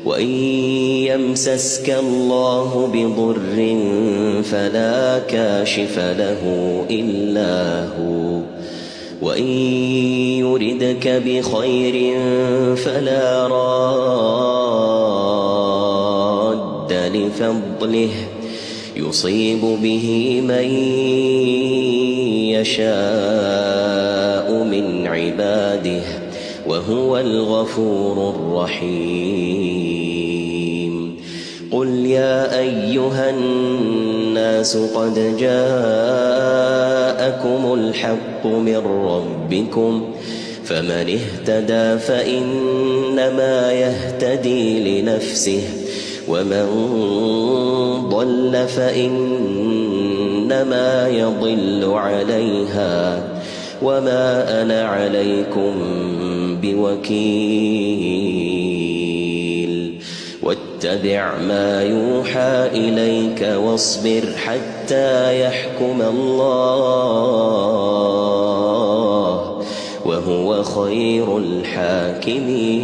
وإن يمسسك الله بضر فلا كاشف له إلا هو، وإن يردك بخير فلا راد لفضله يصيب به من يشاء من عباده وهو الغفور الرحيم. قل يا أيها الناس قد جاءكم الحق من ربكم، فمن اهتدى فإنما يهتدي لنفسه، ومن ضل فإنما يضل عليها، وما أنا عليكم بوكيل. واتبع ما يوحى إليك واصبر حتى يحكم الله، وهو خير الحاكمين.